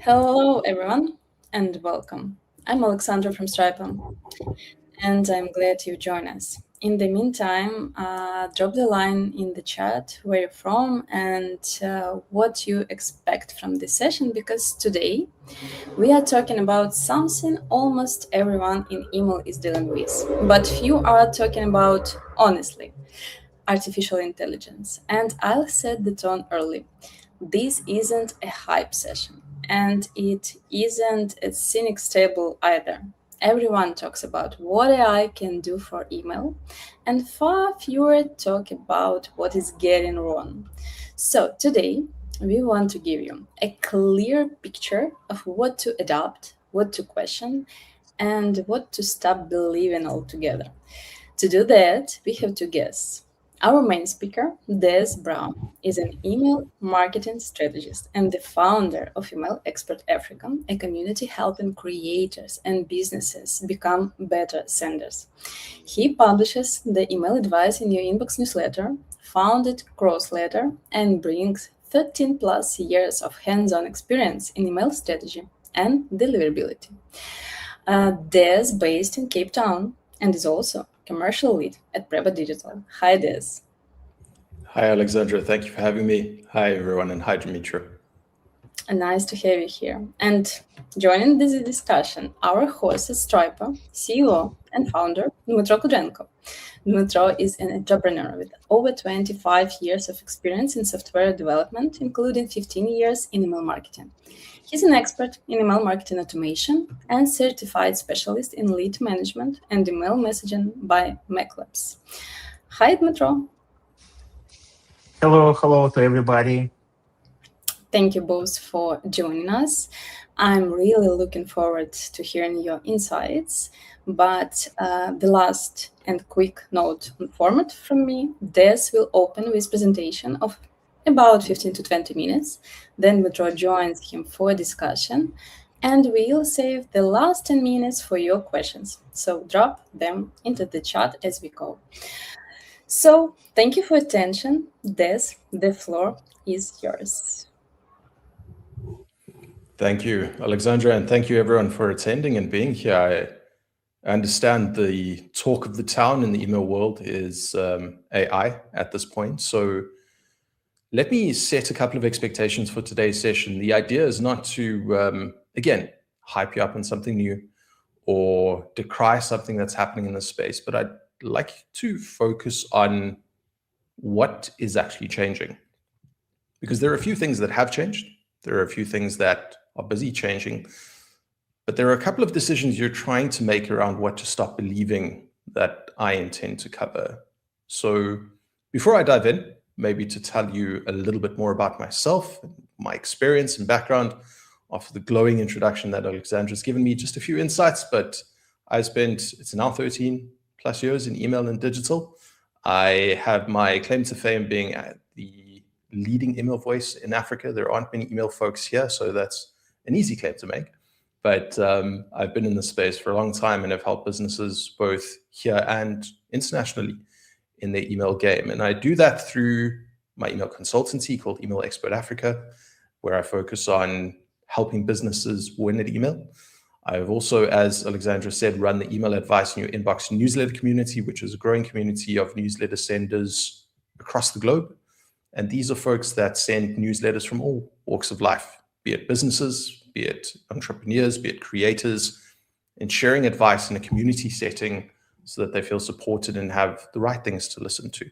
Hello, everyone, and welcome. I'm Alexandra from Stripe, and I'm glad you join us. In the meantime, drop the line in the chat where you're from and what you expect from this session, because today we are talking about something almost everyone in email is dealing with, but few are talking about honestly: artificial intelligence. And I'll set the tone early. This isn't a hype session, and it isn't a cynic stable either. Everyone talks about what AI can do for email, and far fewer talk about what is getting wrong. So, today, we want to give you a clear picture of what to adopt, what to question, and what to stop believing altogether. To do that, we have two guests. Our main speaker, Des Brown, is an email marketing strategist and the founder of Email Expert Africa, a community helping creators and businesses become better senders. He publishes the Email Advice in Your Inbox newsletter, founded Crossletter, and brings 13 plus years of hands on experience in email strategy and deliverability. Des, based in Cape Town, and is also commercial lead at Preba Digital. Hi, Des. Hi, Alexandra. Thank you for having me. Hi, everyone, and hi, Dmytro. Nice to have you here. And joining this discussion, our host is Striper, CEO and founder, Dmytro Kudrenko. Dmytro is an entrepreneur with over 25 years of experience in software development, including 15 years in email marketing. He's an expert in email marketing automation and certified specialist in lead management and email messaging by MacLabs. Hi, Dmytro. Hello to everybody. Thank you both for joining us. I'm really looking forward to hearing your insights. But the last and quick note on format from me: Des will open with presentation of about 15 to 20 minutes. Then Dmytro joins him for discussion, and we'll save the last 10 minutes for your questions. So drop them into the chat as we go. So thank you for attention. Des, the floor is yours. Thank you, Alexandra, and thank you, everyone, for attending and being here. I understand the talk of the town in the email world is AI at this point. So let me set a couple of expectations for today's session. The idea is not to, again, hype you up on something new or decry something that's happening in this space, but I'd like to focus on what is actually changing. Because there are a few things that have changed. There are a few things that are busy changing. But there are a couple of decisions you're trying to make around what to stop believing that I intend to cover. So before I dive in, maybe to tell you a little bit more about myself, my experience and background, after the glowing introduction that Alexandra's given me, just a few insights, but I spent, it's now 13 plus years in email and digital. I have my claim to fame being the leading email voice in Africa. There aren't many email folks here, so that's an easy claim to make. But I've been in this space for a long time and have helped businesses both here and internationally in the email game. And I do that through my email consultancy called Email Expert Africa, where I focus on helping businesses win at email. I've also, as Alexandra said, run the Email Advice in Your Inbox newsletter community, which is a growing community of newsletter senders across the globe. And these are folks that send newsletters from all walks of life, be it businesses, be it entrepreneurs, be it creators, and sharing advice in a community setting so that they feel supported and have the right things to listen to.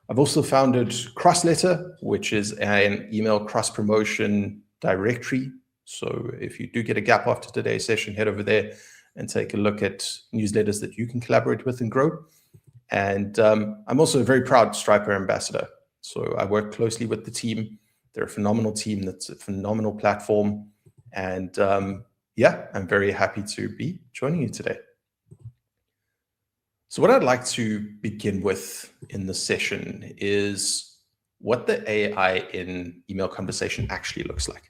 I've also founded Crossletter, which is an email cross-promotion directory. So if you do get a gap after today's session, head over there and take a look at newsletters that you can collaborate with and grow. And I'm also a very proud Striper ambassador. So I work closely with the team. They're a phenomenal team. That's a phenomenal platform. And yeah, I'm very happy to be joining you today. So what I'd like to begin with in this session is what the AI in email conversation actually looks like.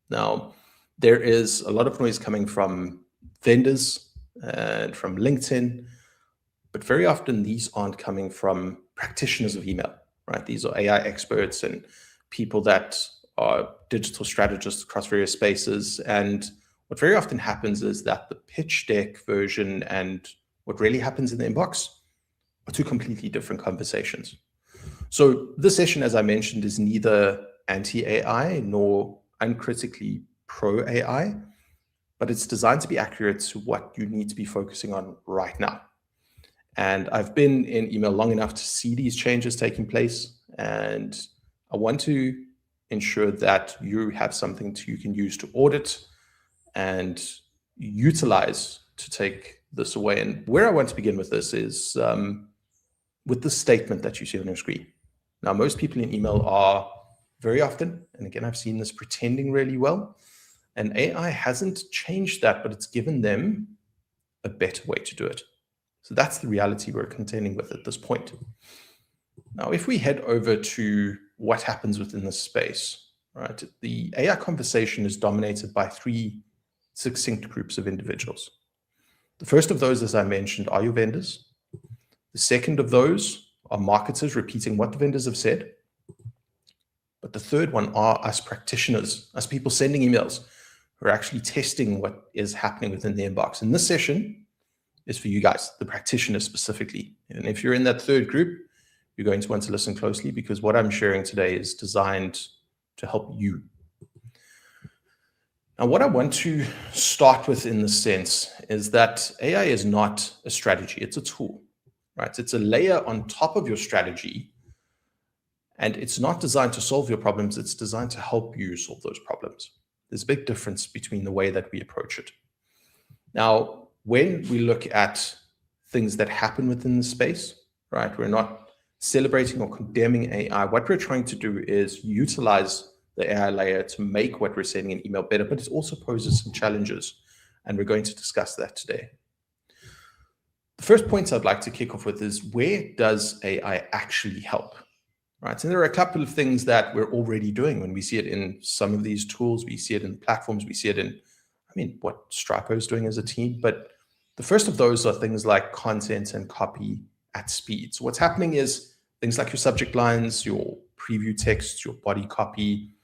Now, there is a lot of noise coming from vendors and from LinkedIn, but very often these aren't coming from practitioners of email, right? These are AI experts and people that digital strategists across various spaces. And what very often happens is that the pitch deck version and what really happens in the inbox are two completely different conversations. So this session, as I mentioned, is neither anti-AI nor uncritically pro-AI, but it's designed to be accurate to what you need to be focusing on right now. And I've been in email long enough to see these changes taking place, and I want to ensure that you have something you can use to audit and utilize to take this away. And where I want to begin with this is with the statement that you see on your screen. Now, most people in email are very often, and again, I've seen this, pretending really well. And AI hasn't changed that, but it's given them a better way to do it. So that's the reality we're contending with at this point. Now, if we head over to what happens within this space, right? The AI conversation is dominated by three succinct groups of individuals. The first of those, as I mentioned, are your vendors. The second of those are marketers repeating what the vendors have said. But the third one are us practitioners, us people sending emails who are actually testing what is happening within the inbox. And this session is for you guys, the practitioners specifically. And if you're in that third group, you're going to want to listen closely, because what I'm sharing today is designed to help you. Now, what I want to start with in this sense is that AI is not a strategy, it's a tool, right? It's a layer on top of your strategy, and it's not designed to solve your problems, it's designed to help you solve those problems. There's a big difference between the way that we approach it. Now, when we look at things that happen within the space, right, we're not celebrating or condemning AI. What we're trying to do is utilize the AI layer to make what we're sending in email better, but it also poses some challenges, and we're going to discuss that today. The first point I'd like to kick off with is, where does AI actually help? Right, and there are a couple of things that we're already doing. When we see it in some of these tools, we see it in platforms, we see it in, what Stripo is doing as a team. But the first of those are things like content and copy at speed. So what's happening is things like your subject lines, your preview text, your body copy.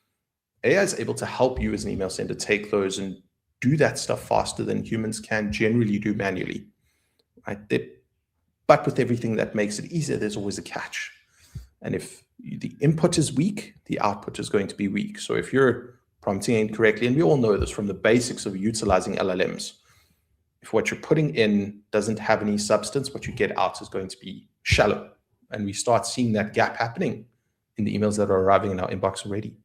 AI is able to help you as an email sender take those and do that stuff faster than humans can generally do manually. Right? But with everything that makes it easier, there's always a catch. And if the input is weak, the output is going to be weak. So if you're prompting incorrectly, and we all know this from the basics of utilizing LLMs, if what you're putting in doesn't have any substance, what you get out is going to be shallow. And we start seeing that gap happening in the emails that are arriving in our inbox already.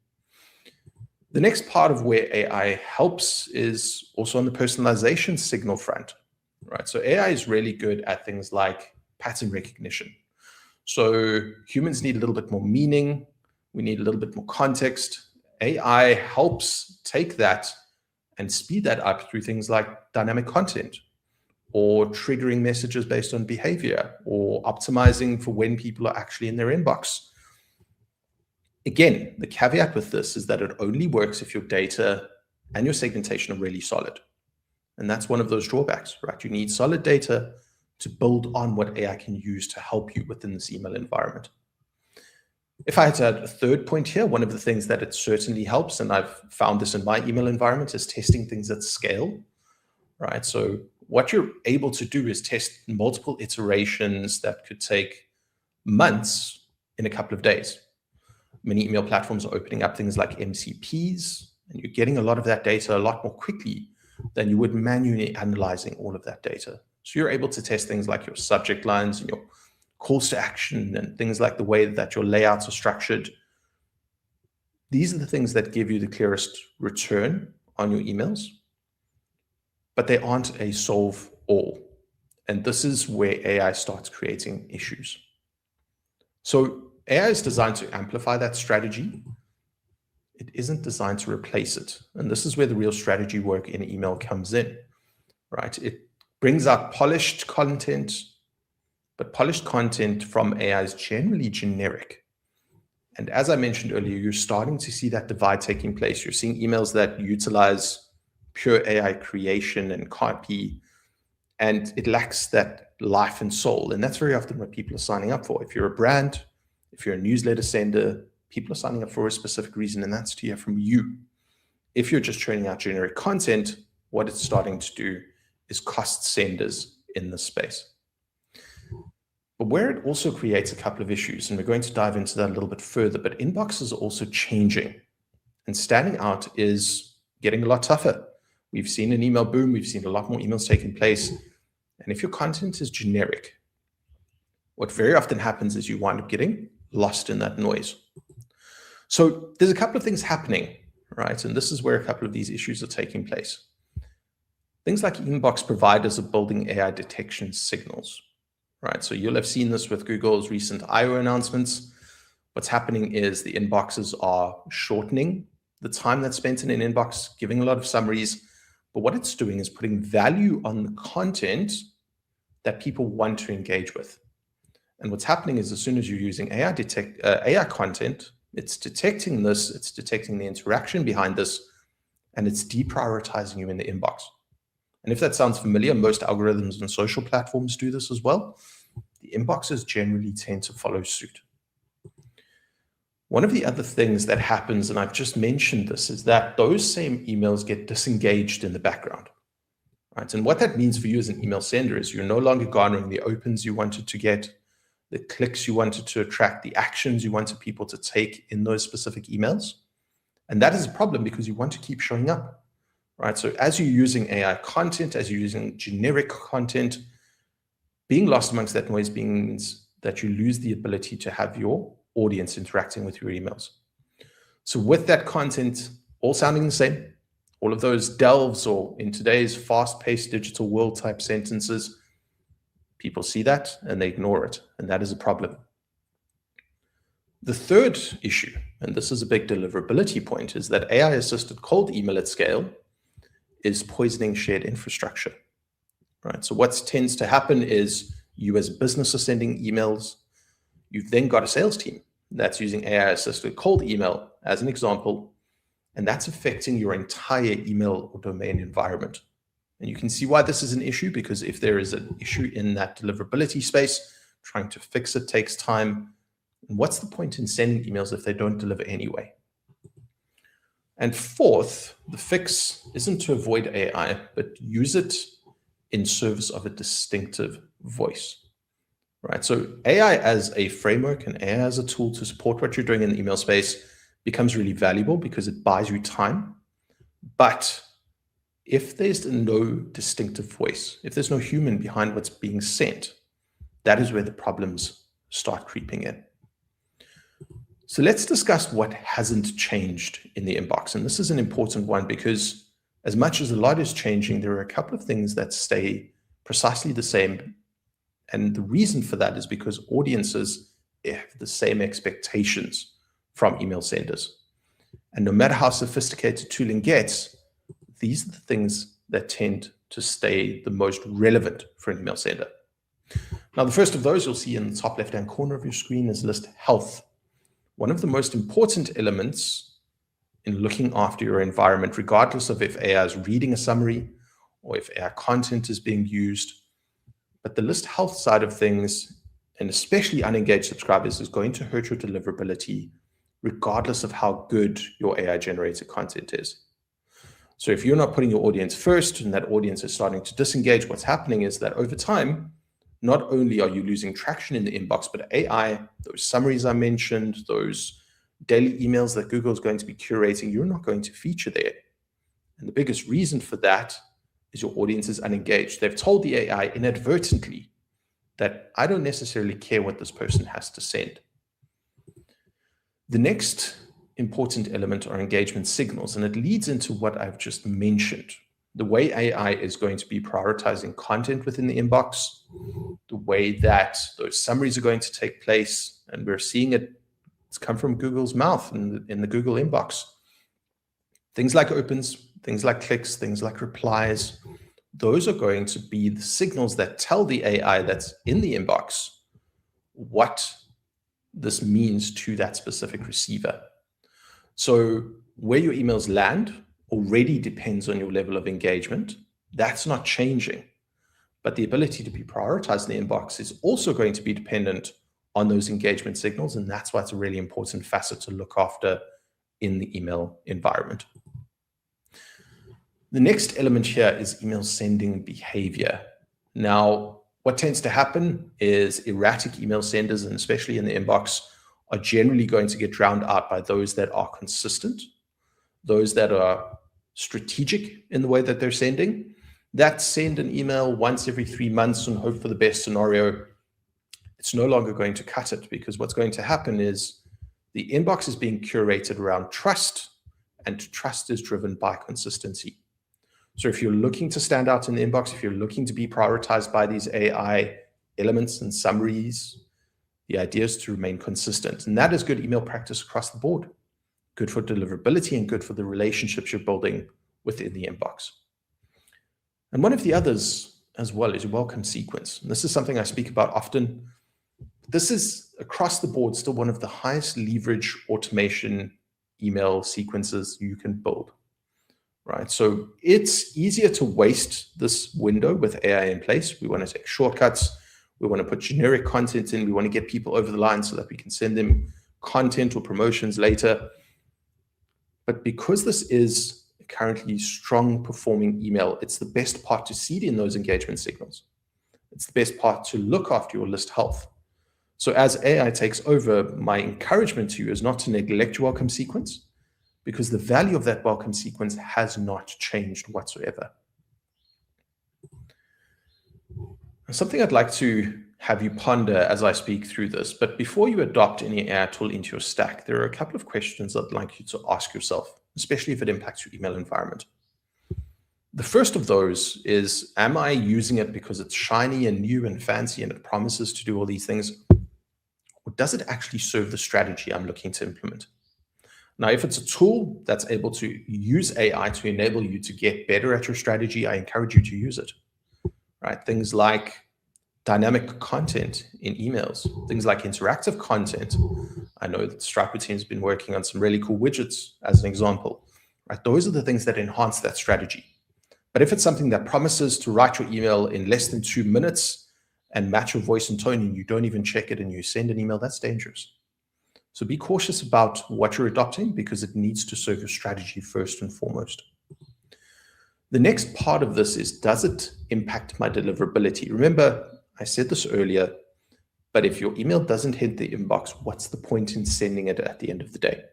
The next part of where AI helps is also on the personalization signal front, right? So AI is really good at things like pattern recognition. So humans need a little bit more meaning. We need a little bit more context. AI helps take that and speed that up through things like dynamic content, or triggering messages based on behavior, or optimizing for when people are actually in their inbox. Again, the caveat with this is that it only works if your data and your segmentation are really solid. And that's one of those drawbacks, right? You need solid data to build on what AI can use to help you within this email environment. If I had to add a third point here, one of the things that it certainly helps, and I've found this in my email environment, is testing things at scale, right? So what you're able to do is test multiple iterations that could take months in a couple of days. Many email platforms are opening up things like MCPs, and you're getting a lot of that data a lot more quickly than you would manually analyzing all of that data. So you're able to test things like your subject lines and your calls to action and things like the way that your layouts are structured. These are the things that give you the clearest return on your emails, but they aren't a solve all. And this is where AI starts creating issues. So AI is designed to amplify that strategy. It isn't designed to replace it. And this is where the real strategy work in email comes in, right? It brings out polished content, but polished content from AI is generally generic. And as I mentioned earlier, you're starting to see that divide taking place. You're seeing emails that utilize pure AI creation and copy, and it lacks that life and soul. And that's very often what people are signing up for. If you're a brand, if you're a newsletter sender, people are signing up for a specific reason, and that's to hear from you. If you're just churning out generic content, what it's starting to do is cost senders in this space. But where it also creates a couple of issues, and we're going to dive into that a little bit further, but inboxes are also changing. And standing out is getting a lot tougher. We've seen an email boom. We've seen a lot more emails taking place. And if your content is generic, what very often happens is you wind up getting lost in that noise. So there's a couple of things happening, right? And this is where a couple of these issues are taking place. Things like inbox providers are building AI detection signals, right? So you'll have seen this with Google's recent I/O announcements. What's happening is the inboxes are shortening the time that's spent in an inbox, giving a lot of summaries. But what it's doing is putting value on the content that people want to engage with. And what's happening is as soon as you're using AI content, it's detecting this, it's detecting the interaction behind this, and it's deprioritizing you in the inbox. And if that sounds familiar, most algorithms and social platforms do this as well. The inboxes generally tend to follow suit. One of the other things that happens, and I've just mentioned this, is that those same emails get disengaged in the background. Right? And what that means for you as an email sender is you're no longer garnering the opens you wanted to get, the clicks you wanted to attract, the actions you wanted people to take in those specific emails. And that is a problem because you want to keep showing up, right? So as you're using AI content, as you're using generic content, being lost amongst that noise means that you lose the ability to have your audience interacting with your emails. So with that content all sounding the same, all of those delves, or in today's fast-paced digital world type sentences, people see that and they ignore it, and that is a problem. The third issue, and this is a big deliverability point, is that AI-assisted cold email at scale is poisoning shared infrastructure, right? So what tends to happen is you as a business are sending emails. You've then got a sales team that's using AI-assisted cold email as an example, and that's affecting your entire email or domain environment. And you can see why this is an issue, because if there is an issue in that deliverability space, trying to fix it takes time. And what's the point in sending emails if they don't deliver anyway? And fourth, the fix isn't to avoid AI, but use it in service of a distinctive voice, right? So AI as a framework and AI as a tool to support what you're doing in the email space becomes really valuable because it buys you time. But if there's no distinctive voice, if there's no human behind what's being sent, that is where the problems start creeping in. So let's discuss what hasn't changed in the inbox. And this is an important one because as much as a lot is changing, there are a couple of things that stay precisely the same. And the reason for that is because audiences have the same expectations from email senders. And no matter how sophisticated tooling gets, these are the things that tend to stay the most relevant for an email sender. Now, the first of those you'll see in the top left-hand corner of your screen is list health. One of the most important elements in looking after your environment, regardless of if AI is reading a summary or if AI content is being used, but the list health side of things, and especially unengaged subscribers, is going to hurt your deliverability regardless of how good your AI-generated content is. So if you're not putting your audience first and that audience is starting to disengage, what's happening is that over time, not only are you losing traction in the inbox, but AI, those summaries I mentioned, those daily emails that Google is going to be curating, you're not going to feature there. And the biggest reason for that is your audience is unengaged. They've told the AI inadvertently that I don't necessarily care what this person has to send. The next important element are engagement signals, and it leads into what I've just mentioned. The way AI is going to be prioritizing content within the inbox, the way that those summaries are going to take place, and we're seeing it's come from Google's mouth in the Google inbox. Things like opens, things like clicks, things like replies, those are going to be the signals that tell the AI that's in the inbox what this means to that specific receiver. So where your emails land already depends on your level of engagement. That's not changing. But the ability to be prioritized in the inbox is also going to be dependent on those engagement signals. And that's why it's a really important facet to look after in the email environment. The next element here is email sending behavior. Now, what tends to happen is erratic email senders, and especially in the inbox, are generally going to get drowned out by those that are consistent, those that are strategic in the way that they're sending, that send an email once every 3 months and hope for the best scenario. It's no longer going to cut it, because what's going to happen is the inbox is being curated around trust, and trust is driven by consistency. So if you're looking to stand out in the inbox, if you're looking to be prioritized by these AI elements and summaries, the idea is to remain consistent. And that is good email practice across the board. Good for deliverability and good for the relationships you're building within the inbox. And one of the others as well is your welcome sequence. And this is something I speak about often. This is across the board still one of the highest leverage automation email sequences you can build. Right, so it's easier to waste this window with AI in place. We want to take shortcuts. We want to put generic content in. We want to get people over the line so that we can send them content or promotions later. But because this is a currently strong performing email, it's the best part to seed in those engagement signals. It's the best part to look after your list health. So as AI takes over, my encouragement to you is not to neglect your welcome sequence, because the value of that welcome sequence has not changed whatsoever. Something I'd like to have you ponder as I speak through this, but before you adopt any AI tool into your stack, there are a couple of questions I'd like you to ask yourself, especially if it impacts your email environment. The first of those is, am I using it because it's shiny and new and fancy and it promises to do all these things? Or does it actually serve the strategy I'm looking to implement? Now, if it's a tool that's able to use AI to enable you to get better at your strategy, I encourage you to use it, right? Things like dynamic content in emails, things like interactive content. I know that the Striper team has been working on some really cool widgets as an example, right? Those are the things that enhance that strategy. But if it's something that promises to write your email in less than 2 minutes and match your voice and tone, and you don't even check it and you send an email, that's dangerous. So be cautious about what you're adopting, because it needs to serve your strategy first and foremost. The next part of this is, does it impact my deliverability? Remember, I said this earlier, but if your email doesn't hit the inbox, what's the point in sending it at the end of the day?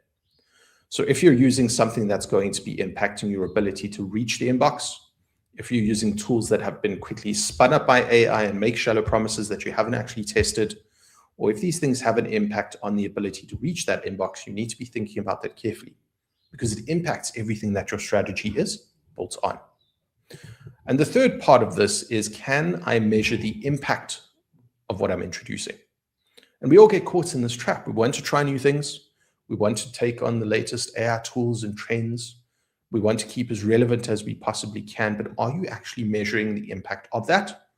So if you're using something that's going to be impacting your ability to reach the inbox, if you're using tools that have been quickly spun up by AI and make shallow promises that you haven't actually tested, or if these things have an impact on the ability to reach that inbox, you need to be thinking about that carefully, because it impacts everything that your strategy is built on. And the third part of this is, can I measure the impact of what I'm introducing? And we all get caught in this trap. We want to try new things. We want to take on the latest AI tools and trends. We want to keep as relevant as we possibly can, but are you actually measuring the impact of that?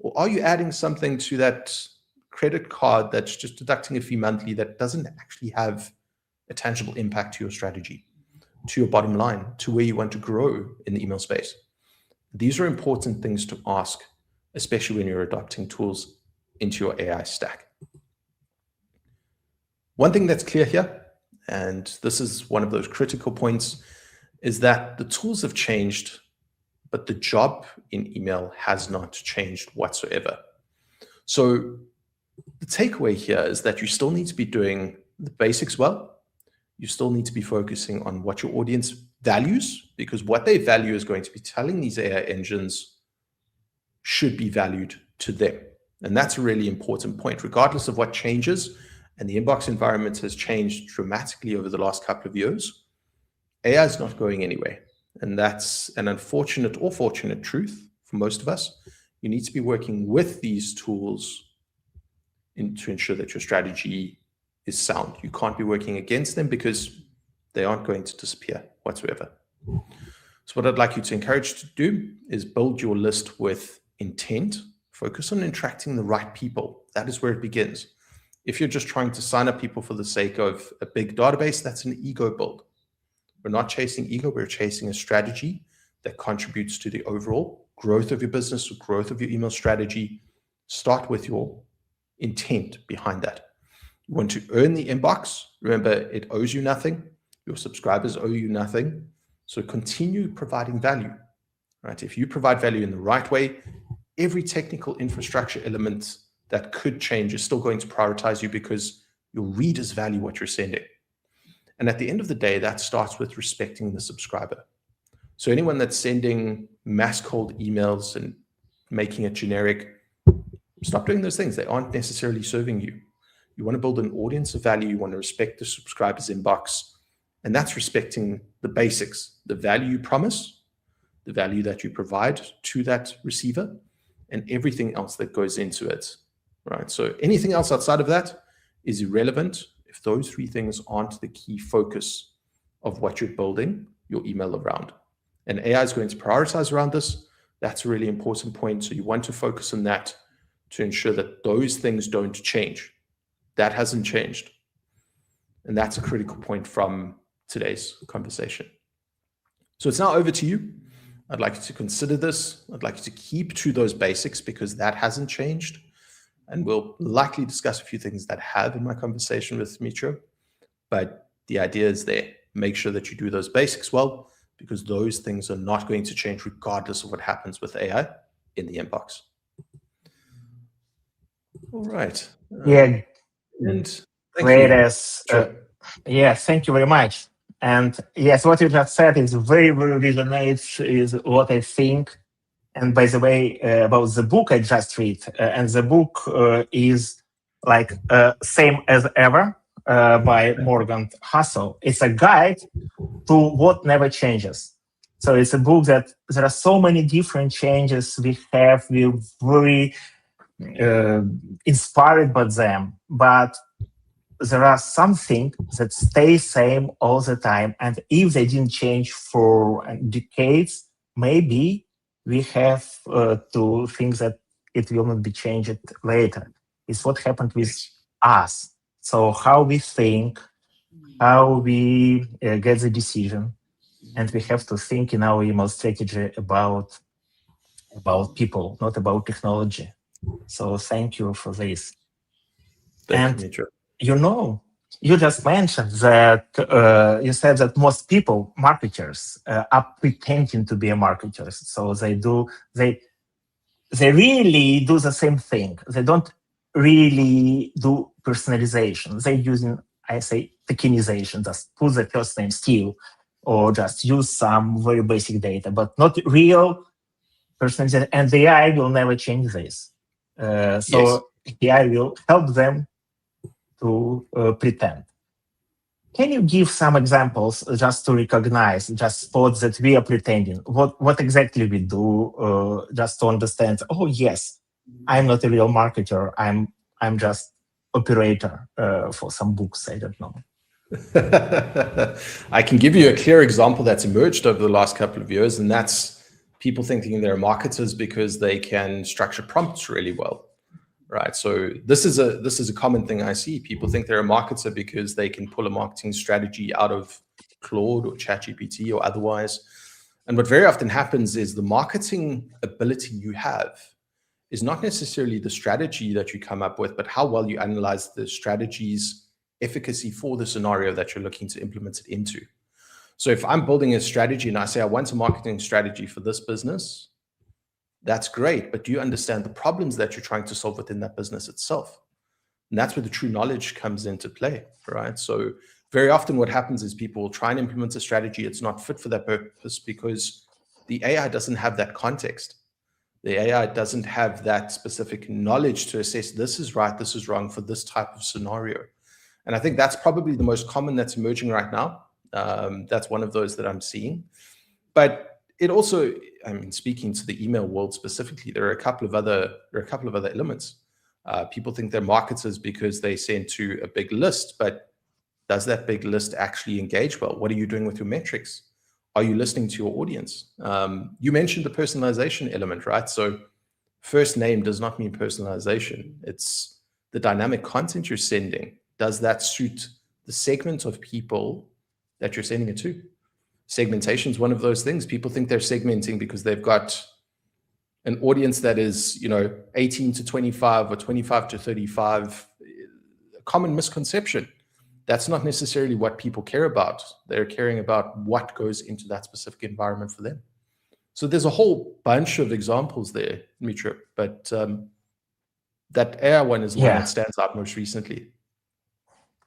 Or are you adding something to that credit card that's just deducting a fee monthly that doesn't actually have a tangible impact to your strategy, to your bottom line, to where you want to grow in the email space? These are important things to ask, especially when you're adopting tools into your AI stack. One thing that's clear here, and this is one of those critical points, is that the tools have changed, but the job in email has not changed whatsoever. So the takeaway here is that you still need to be doing the basics well. You still need to be focusing on what your audience values, because what they value is going to be telling these AI engines should be valued to them. And that's a really important point, regardless of what changes. And the inbox environment has changed dramatically over the last couple of years. AI is not going anywhere. And that's an unfortunate or fortunate truth for most of us. You need to be working with these tools to ensure that your strategy is sound. You can't be working against them, because they aren't going to disappear whatsoever. So what I'd like you to encourage to do is build your list with intent. Focus on attracting the right people. That is where it begins. If you're just trying to sign up people for the sake of a big database, that's an ego build. We're not chasing ego, we're chasing a strategy that contributes to the overall growth of your business or growth of your email strategy. Start with your intent behind that. You want to earn the inbox. Remember, it owes you nothing. Your subscribers owe you nothing. So continue providing value, right? If you provide value in the right way, every technical infrastructure element that could change is still going to prioritize you because your readers value what you're sending. And at the end of the day, that starts with respecting the subscriber. So anyone that's sending mass cold emails and making it generic, stop doing those things. They aren't necessarily serving you. You want to build an audience of value. You want to respect the subscriber's inbox. And that's respecting the basics, the value you promise, the value that you provide to that receiver, and everything else that goes into it, right? So anything else outside of that is irrelevant if those three things aren't the key focus of what you're building your email around. And AI is going to prioritize around this. That's a really important point. So you want to focus on that to ensure that those things don't change. That hasn't changed. And that's a critical point from today's conversation. So it's now over to you. I'd like you to consider this. I'd like you to keep to those basics because that hasn't changed. And we'll likely discuss a few things that have in my conversation with Dmytro. But the idea is there. Make sure that you do those basics well, because those things are not going to change regardless of what happens with AI in the inbox. All right. Yeah. And thank Great you. Sure. Yeah, thank you very much. And yes, what you just said is very, very resonates is what I think. And by the way, about the book I just read, and the book is like Same as Ever by Morgan Housel. It's a guide to what never changes. So it's a book that there are so many different changes we have. We're very inspired by them, but there are something that stay same all the time. And if they didn't change for decades, maybe we have to think that it will not be changed later. It's what happened with us. So how we think, how we get the decision, and we have to think in our email strategy about people, not about technology. So thank you for this. Thank you, Dmytro. You just mentioned that you said that most people, marketers, are pretending to be marketers. So they really do the same thing. They don't really do personalization. They're using, I say, tokenization, just put the first name still, or just use some very basic data, but not real personalization. And the AI will never change this. So yes. AI will help them to pretend. Can you give some examples just to recognize, just spot that we are pretending? What exactly we do, just to understand? Oh yes, I'm not a real marketer. I'm just operator for some books. I don't know. I can give you a clear example that's emerged over the last couple of years, and that's people thinking they're marketers because they can structure prompts really well. Right. So this is a common thing I see. People think they're a marketer because they can pull a marketing strategy out of Claude or ChatGPT or otherwise. And what very often happens is the marketing ability you have is not necessarily the strategy that you come up with, but how well you analyze the strategy's efficacy for the scenario that you're looking to implement it into. So if I'm building a strategy and I say, I want a marketing strategy for this business, that's great, but do you understand the problems that you're trying to solve within that business itself? And that's where the true knowledge comes into play, right? So very often what happens is people will try and implement a strategy. It's not fit for that purpose because the AI doesn't have that context. The AI doesn't have that specific knowledge to assess this is right, this is wrong for this type of scenario. And I think that's probably the most common that's emerging right now. That's one of those that I'm seeing. But it also, I mean, speaking to the email world specifically, there are a couple of other elements. People think they're marketers because they send to a big list, but does that big list actually engage well? What are you doing with your metrics? Are you listening to your audience? You mentioned the personalization element, right? So first name does not mean personalization. It's the dynamic content you're sending. Does that suit the segment of people that you're sending it to? Segmentation is one of those things. People think they're segmenting because they've got an audience that is, 18 to 25 or 25 to 35, common misconception. That's not necessarily what people care about. They're caring about what goes into that specific environment for them. So there's a whole bunch of examples there, Dmytro, but that AI one is the one that stands out most recently.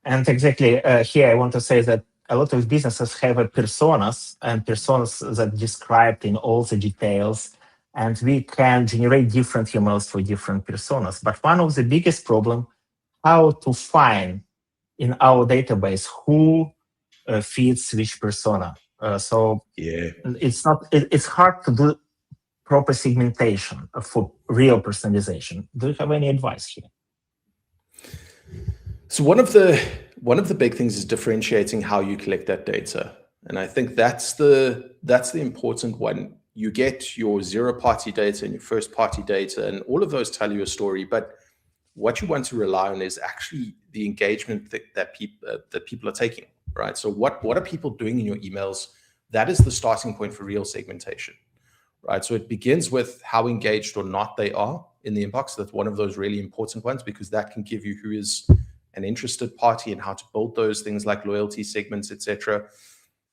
And exactly here, I want to say that a lot of businesses have personas, and personas that described in all the details, and we can generate different UMLs for different personas. But one of the biggest problem, how to find in our database who fits which persona. So it's hard to do proper segmentation for real personalization. Do you have any advice here? So one of the big things is differentiating how you collect that data, and I think that's the important one. You get your zero-party data and your first-party data, and all of those tell you a story. But what you want to rely on is actually the engagement that people are taking, right? So what are people doing in your emails? That is the starting point for real segmentation, right? So it begins with how engaged or not they are in the inbox. That's one of those really important ones, because that can give you who is an interested party and how to build those things like loyalty segments, etc.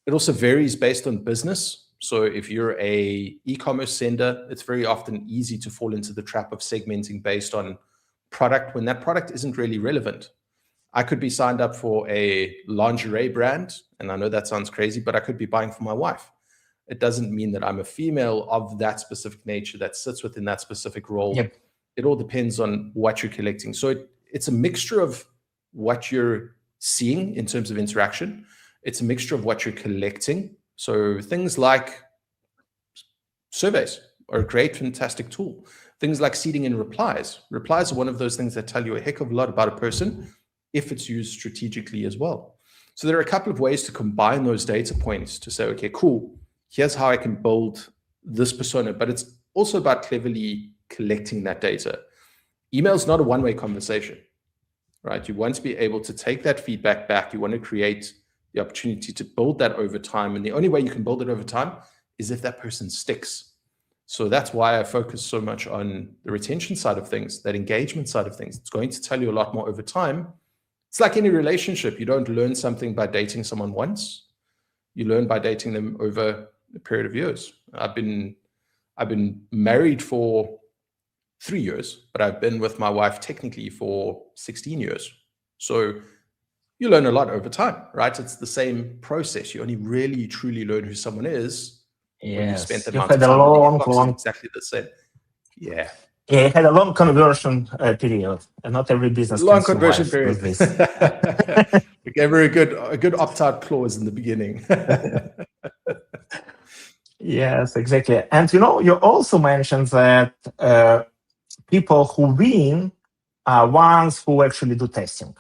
It also varies based on business. So if you're a e-commerce sender, it's very often easy to fall into the trap of segmenting based on product when that product isn't really relevant. I could be signed up for a lingerie brand, and I know that sounds crazy, but I could be buying for my wife. It doesn't mean that I'm a female of that specific nature that sits within that specific role. Yep. It all depends on what you're collecting. So it's a mixture of what you're seeing in terms of interaction. It's a mixture of what you're collecting. So things like surveys are a great, fantastic tool. Things like seeding in replies. Replies are one of those things that tell you a heck of a lot about a person if it's used strategically as well. So there are a couple of ways to combine those data points to say, okay, cool, here's how I can build this persona, but it's also about cleverly collecting that data. Email is not a one-way conversation, right? You want to be able to take that feedback back. You want to create the opportunity to build that over time. And the only way you can build it over time is if that person sticks. So that's why I focus so much on the retention side of things, that engagement side of things. It's going to tell you a lot more over time. It's like any relationship. You don't learn something by dating someone once. You learn by dating them over a period of years. I've been married for 3 years, but I've been with my wife technically for 16 years. So you learn a lot over time, right? It's the same process. You only really truly learn who someone is when you spent the amount of time. Long, exactly the same. Yeah. Yeah, it had a long conversion period, and not every business long can conversion survive period. with this. We gave her a good opt-out clause in the beginning. Yes, exactly. And you also mentioned that people who win are ones who actually do testing.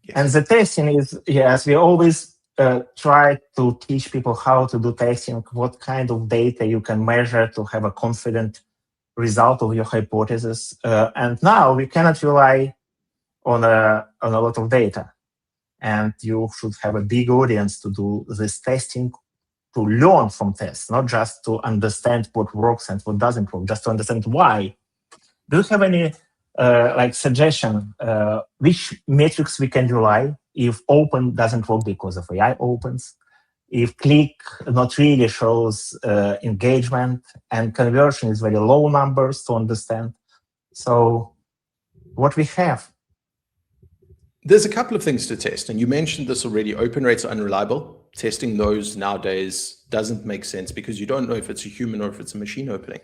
Yes. And the testing is, yes, we always try to teach people how to do testing, what kind of data you can measure to have a confident result of your hypothesis. And now we cannot rely on a lot of data. And you should have a big audience to do this testing, to learn from tests, not just to understand what works and what doesn't work, just to understand why. Do you have any suggestion which metrics we can rely if open doesn't work because of AI opens, if click not really shows engagement, and conversion is very low numbers to understand? So what we have? There's a couple of things to test, and you mentioned this already. Open rates are unreliable. Testing those nowadays doesn't make sense because you don't know if it's a human or if it's a machine opening.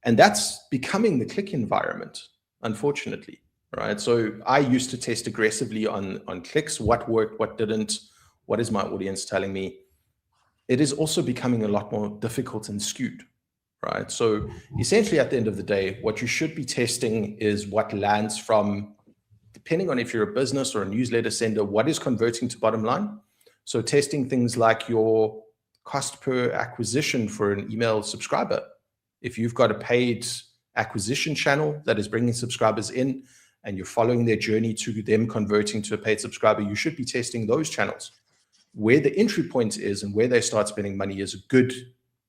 And that's becoming the click environment, unfortunately, right? So I used to test aggressively on clicks, what worked, what didn't, what is my audience telling me. It is also becoming a lot more difficult and skewed, right? So essentially at the end of the day, what you should be testing is what lands from, depending on if you're a business or a newsletter sender, what is converting to bottom line. So testing things like your cost per acquisition for an email subscriber. If you've got a paid acquisition channel that is bringing subscribers in and you're following their journey to them converting to a paid subscriber, you should be testing those channels. Where the entry point is and where they start spending money is a good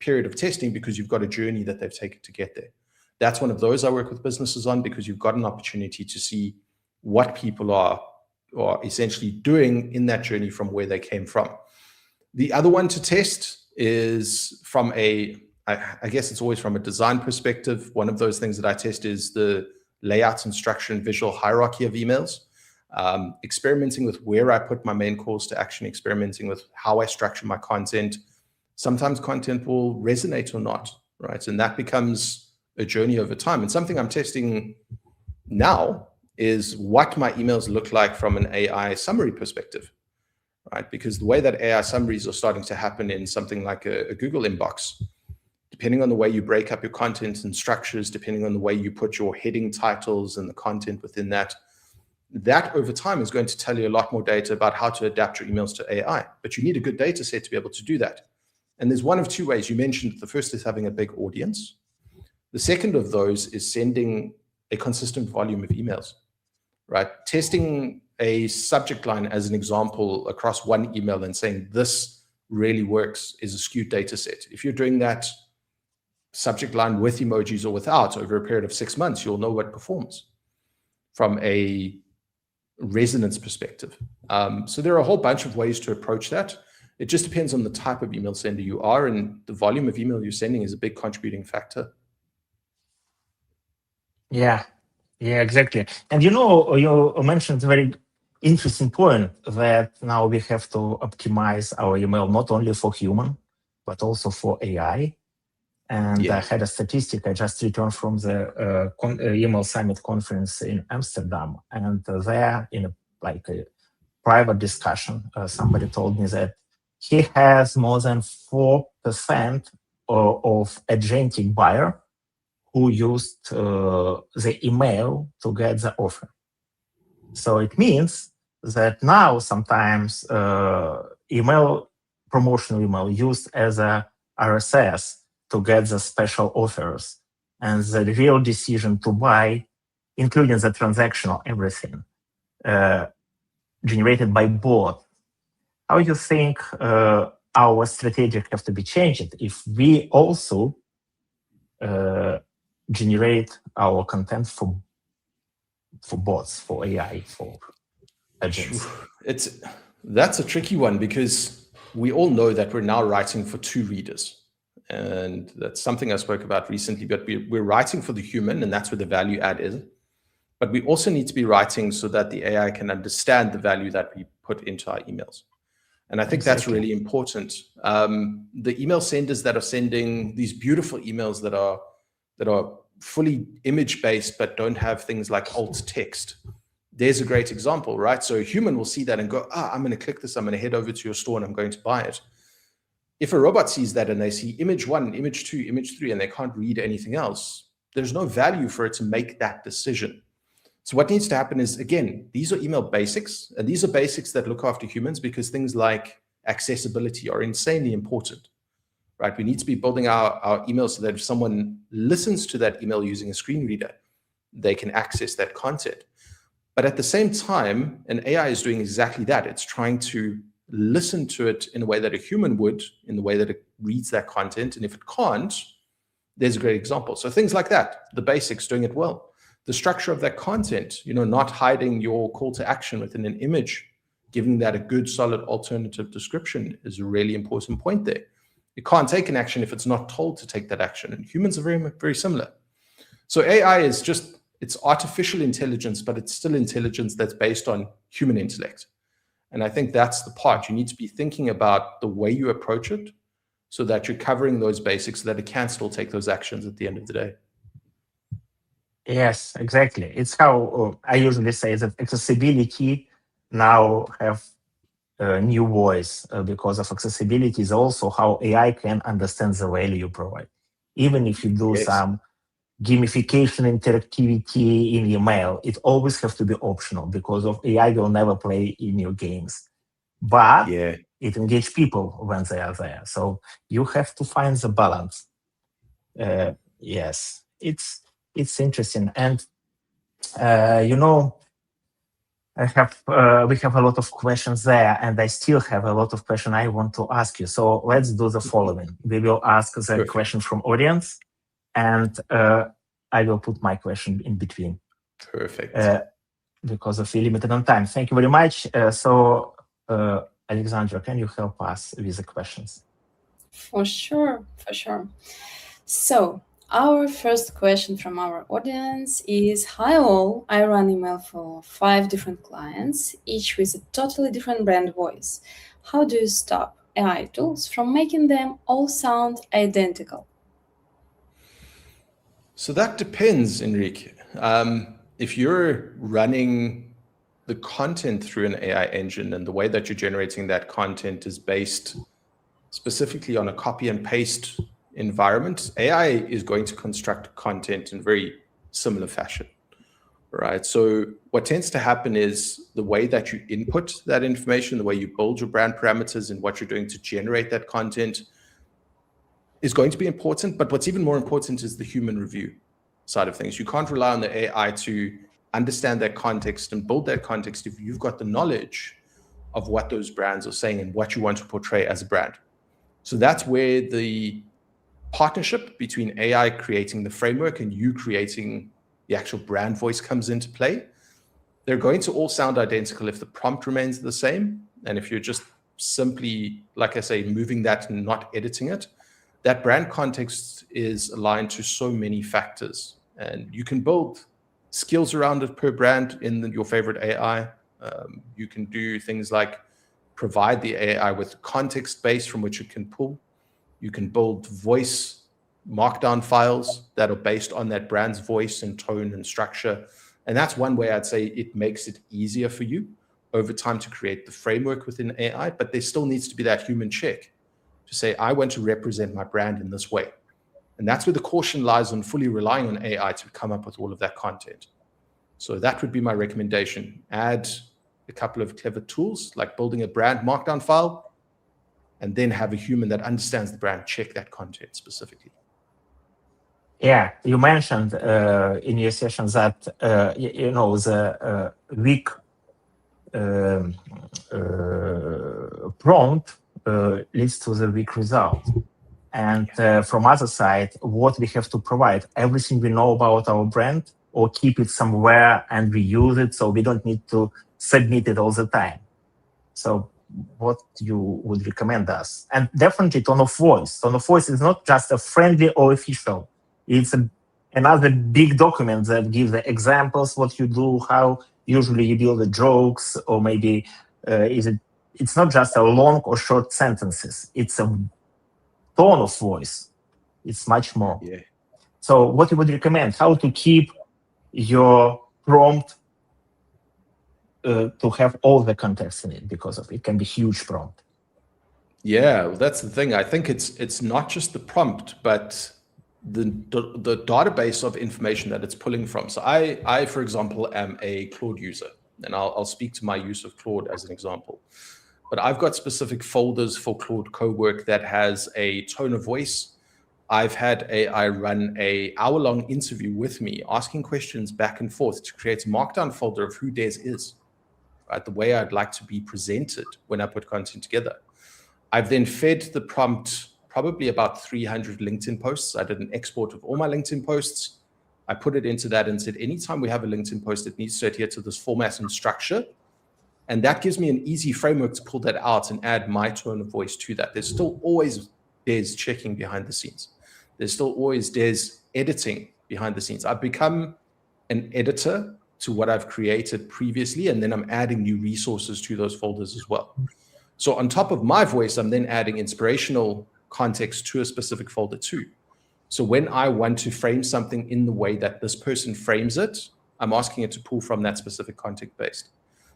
period of testing because you've got a journey that they've taken to get there. That's one of those I work with businesses on because you've got an opportunity to see what people are essentially doing in that journey from where they came from. The other one to test is from I guess it's always from a design perspective. One of those things that I test is the layout and structure and visual hierarchy of emails. Experimenting with where I put my main calls to action, experimenting with how I structure my content. Sometimes content will resonate or not, right? And that becomes a journey over time. And something I'm testing now is what my emails look like from an AI summary perspective, right? Because the way that AI summaries are starting to happen in something like a Google inbox, depending on the way you break up your content and structures, depending on the way you put your heading titles and the content within that, that over time is going to tell you a lot more data about how to adapt your emails to AI. But you need a good data set to be able to do that. And there's one of two ways. You mentioned the first is having a big audience. The second of those is sending a consistent volume of emails, right? Testing a subject line as an example across one email and saying this really works is a skewed data set. If you're doing that subject line with emojis or without over a period of 6 months, you'll know what performs from a resonance perspective. So there are a whole bunch of ways to approach that. It just depends on the type of email sender you are, and the volume of email you're sending is a big contributing factor. Yeah, exactly. And you mentioned a very interesting point that now we have to optimize our email not only for human, but also for AI. And I had a statistic. I just returned from the email summit conference in Amsterdam, and there, in a private discussion, somebody told me that he has more than 4% of agentic buyer who used the email to get the offer. So it means that now sometimes promotional email used as a RSS to get the special offers, and the real decision to buy, including the transactional everything, generated by bot. How you think our strategy have to be changed if we also generate our content for bots, for AI, for agents? That's a tricky one, because we all know that we're now writing for two readers. And that's something I spoke about recently, but we're writing for the human, and that's where the value add is. But we also need to be writing so that the AI can understand the value that we put into our emails. And I think that's really important. The email senders that are sending these beautiful emails that are fully image-based but don't have things like alt text, there's a great example, right? So a human will see that and go, I'm going to click this, I'm going to head over to your store and I'm going to buy it. If a robot sees that and they see image 1, image 2, image 3, and they can't read anything else, there's no value for it to make that decision. So what needs to happen is, again, these are email basics, and these are basics that look after humans, because things like accessibility are insanely important, right? We need to be building our emails so that if someone listens to that email using a screen reader, they can access that content. But at the same time, an AI is doing exactly that. It's trying to listen to it in a way that a human would, in the way that it reads that content. And if it can't, there's a great example. So things like that, the basics, doing it well. The structure of that content, not hiding your call to action within an image, giving that a good, solid alternative description is a really important point there. You can't take an action if it's not told to take that action. And humans are very, very similar. So AI is it's artificial intelligence, but it's still intelligence that's based on human intellect. And I think that's the part. You need to be thinking about the way you approach it so that you're covering those basics so that it can still take those actions at the end of the day. Yes, exactly. It's how I usually say that accessibility now have a new voice because of accessibility is also how AI can understand the value you provide. Even if you do some gamification interactivity in email, it always has to be optional, because of AI will never play in your games. But it engages people when they are there. So you have to find the balance. Yes, it's interesting. And we have a lot of questions there, and I still have a lot of questions I want to ask you. So let's do the following. We will ask the question from audience, and I will put my question in between. Perfect. because of the limited on time. Thank you very much. Alexandra, can you help us with the questions? For sure, for sure. So, our first question from our audience is, hi all, I run email for 5 different clients, each with a totally different brand voice. How do you stop AI tools from making them all sound identical? So that depends, Enrique. If you're running the content through an AI engine and the way that you're generating that content is based specifically on a copy and paste environment, AI is going to construct content in very similar fashion, right? So what tends to happen is the way that you input that information, the way you build your brand parameters and what you're doing to generate that content is going to be important. But what's even more important is the human review side of things. You can't rely on the AI to understand that context and build that context if you've got the knowledge of what those brands are saying and what you want to portray as a brand. So that's where the partnership between AI creating the framework and you creating the actual brand voice comes into play. They're going to all sound identical if the prompt remains the same. And if you're just simply, like I say, moving that and not editing it, that brand context is aligned to so many factors. And you can build skills around it per brand in your favorite AI. You can do things like provide the AI with context base from which it can pull. You can build voice markdown files that are based on that brand's voice and tone and structure. And that's one way I'd say it makes it easier for you over time to create the framework within AI, but there still needs to be that human check to say, I want to represent my brand in this way. And that's where the caution lies on fully relying on AI to come up with all of that content. So that would be my recommendation. Add a couple of clever tools like building a brand markdown file, and then have a human that understands the brand check that content specifically. Yeah, you mentioned in your session that the weak prompt leads to the weak result. And from other side, what we have to provide, everything we know about our brand, or keep it somewhere and reuse it so we don't need to submit it all the time. So what you would recommend us? And definitely tone of voice. Tone of voice is not just a friendly or official. It's another big document that gives the examples, what you do, how usually you build the jokes, or maybe it's not just a long or short sentences. It's a tone of voice. It's much more. Yeah. So what you would recommend? How to keep your prompt to have all the context in it, because of it can be huge prompt. Yeah, well, that's the thing. I think it's not just the prompt, but the database of information that it's pulling from. So I for example, am a Claude user, and I'll speak to my use of Claude as an example. But I've got specific folders for Claude Cowork that has a tone of voice. I've had AI run an hour-long interview with me, asking questions back and forth to create a markdown folder of who Des is, right? The way I'd like to be presented when I put content together. I've then fed the prompt probably about 300 LinkedIn posts. I did an export of all my LinkedIn posts. I put it into that and said, anytime we have a LinkedIn post, it needs to adhere to this format and structure. And that gives me an easy framework to pull that out and add my tone of voice to that. There's still always Des checking behind the scenes. There's still always Des editing behind the scenes. I've become an editor to what I've created previously, and then I'm adding new resources to those folders as well. So on top of my voice, I'm then adding inspirational context to a specific folder too. So when I want to frame something in the way that this person frames it, I'm asking it to pull from that specific context based.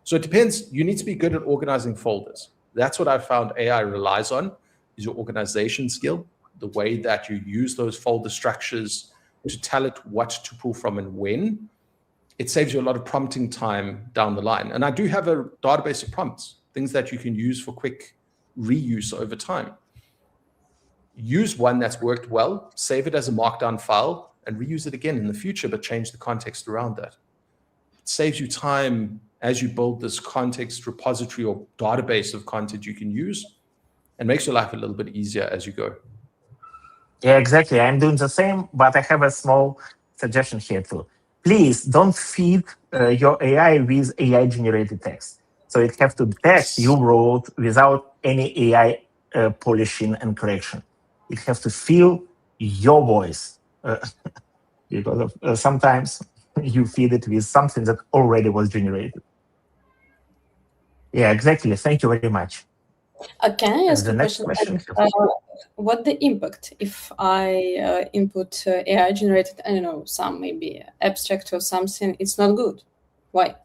So it depends. You need to be good at organizing folders. That's what I found AI relies on, is your organization skill, the way that you use those folder structures to tell it what to pull from and when. It saves you a lot of prompting time down the line. And I do have a database of prompts, things that you can use for quick reuse over time. Use one that's worked well, save it as a markdown file, and reuse it again in the future, but change the context around that. It saves you time as you build this context repository or database of content you can use, and makes your life a little bit easier as you go. Yeah, exactly. I'm doing the same, but I have a small suggestion here too. please don't feed your AI with AI-generated text. So it have to be text you wrote without any AI polishing and correction. It has to feel your voice, because sometimes you feed it with something that already was generated. Yeah, exactly. Thank you very much. Can I ask The a next question? question. What the impact if I input AI generated, I don't know, some maybe abstract or something, it's not good? Why?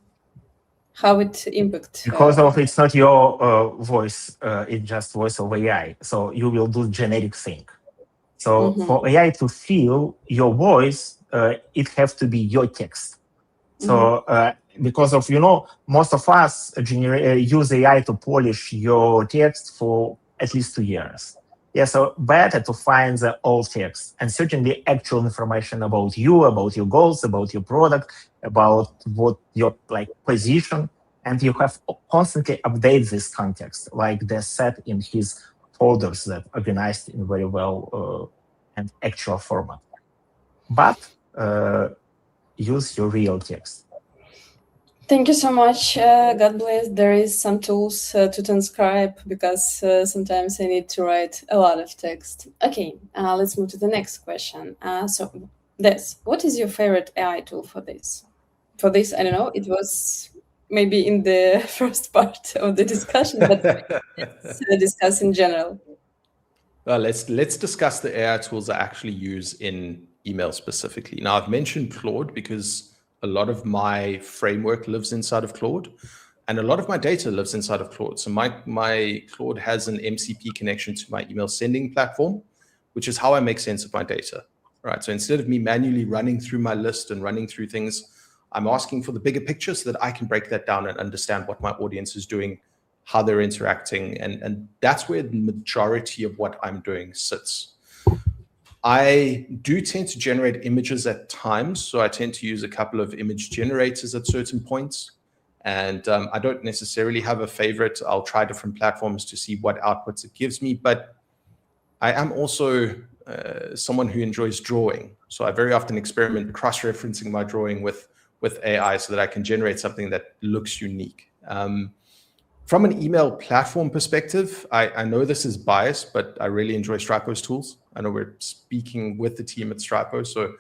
How it impact? Because of it's not your voice, it's just voice of AI. So you will do generic thing. So for AI to feel your voice, it has to be your text. So because of, most of us use AI to polish your text for at least 2 years. Yeah, so better to find the old text and certainly actual information about you, about your goals, about your product, about what your position, and you have constantly update this context, like they're set in his folders that organized in very well and actual format. But use your real text. Thank you so much. God bless. There is some tools to transcribe because sometimes I need to write a lot of text. Okay, let's move to the next question. What is your favorite AI tool for this? For this, I don't know. It was maybe in the first part of the discussion, but let's discuss in general. Well, let's discuss the AI tools I actually use in email specifically. Now, I've mentioned Claude because a lot of my framework lives inside of Claude, and a lot of my data lives inside of Claude. So my Claude has an MCP connection to my email sending platform, which is how I make sense of my data, right? So instead of me manually running through my list and running through things, I'm asking for the bigger picture so that I can break that down and understand what my audience is doing, how they're interacting, and that's where the majority of what I'm doing sits. I do tend to generate images at times, so I tend to use a couple of image generators at certain points, and I don't necessarily have a favorite. I'll try different platforms to see what outputs it gives me, but I am also someone who enjoys drawing, so I very often experiment cross-referencing my drawing with AI so that I can generate something that looks unique. From an email platform perspective, I know this is biased, but I really enjoy Stripo's tools. I know we're speaking with the team at Stripo, so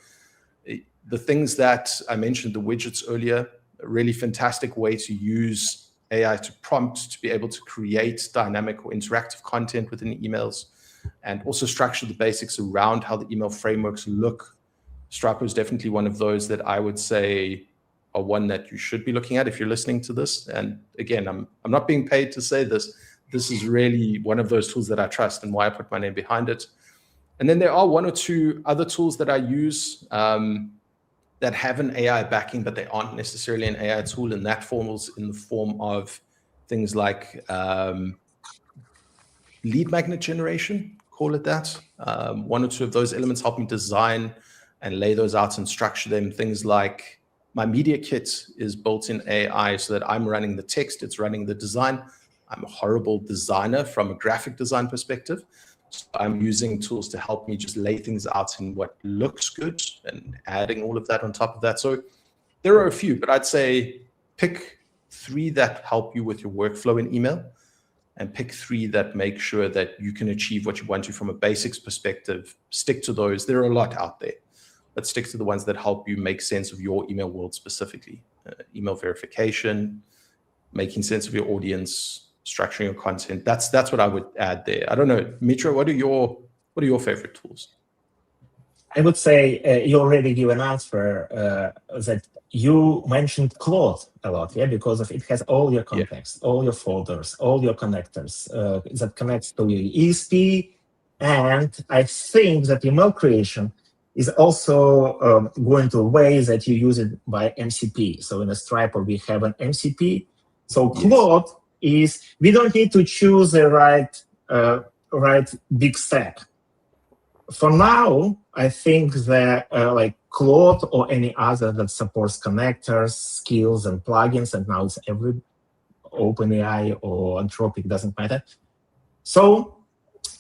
the things that I mentioned, the widgets earlier, a really fantastic way to use AI to prompt to be able to create dynamic or interactive content within emails, and also structure the basics around how the email frameworks look. Stripo is definitely one of those that I would say are one that you should be looking at if you're listening to this. And again, I'm not being paid to say this. This is really one of those tools that I trust and why I put my name behind it. And then there are one or two other tools that I use that have an AI backing, but they aren't necessarily an AI tool, and that falls in the form of things like lead magnet generation, call it that. One or two of those elements help me design and lay those out and structure them. Things like my media kit is built in AI so that I'm running the text, it's running the design. I'm a horrible designer from a graphic design perspective. So I'm using tools to help me just lay things out in what looks good and adding all of that on top of that. So there are a few, but I'd say pick 3 that help you with your workflow in email, and pick 3 that make sure that you can achieve what you want to from a basics perspective. Stick to those. There are a lot out there, but stick to the ones that help you make sense of your email world specifically. Email verification, making sense of your audience, structuring your content. That's what I would add there. I don't know, Dmytro, what are your favorite tools? I would say you already give an answer that you mentioned Claude a lot, yeah, because of it has all your context, all your folders, all your connectors that connects to your ESP. And I think that email creation is also going to a way that you use it by MCP. So in a Stripe, we have an MCP. So Claude is, we don't need to choose the right big stack. For now, I think that like Claude or any other that supports connectors, skills, and plugins, and now it's every OpenAI or Anthropic, doesn't matter. So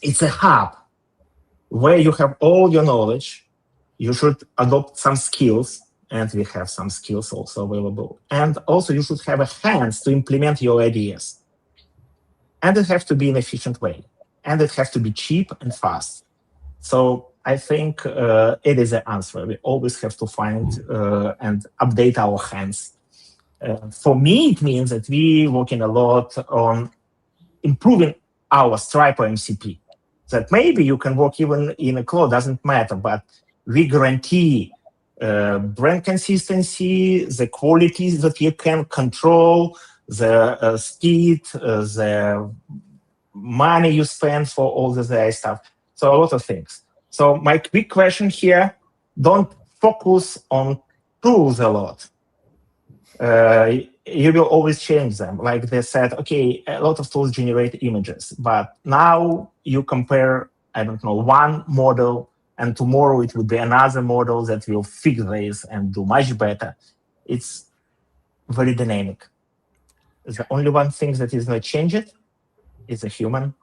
it's a hub where you have all your knowledge. You should adopt some skills and we have some skills also available. And also you should have a hands to implement your ideas. And it has to be in an efficient way. And it has to be cheap and fast. So I think it is an answer. We always have to find and update our hands. For me, it means that we're working a lot on improving our Stripe MCP. That maybe you can work even in a cloud, doesn't matter, but we guarantee brand consistency, the quality that you can control, the speed, the money you spend for all this AI stuff. So a lot of things. So my quick question here, don't focus on tools a lot. You will always change them. Like they said, okay, a lot of tools generate images, but now you compare, I don't know, one model, and tomorrow it would be another model that will fix this and do much better. It's very dynamic. The only one thing that is not changed is a human.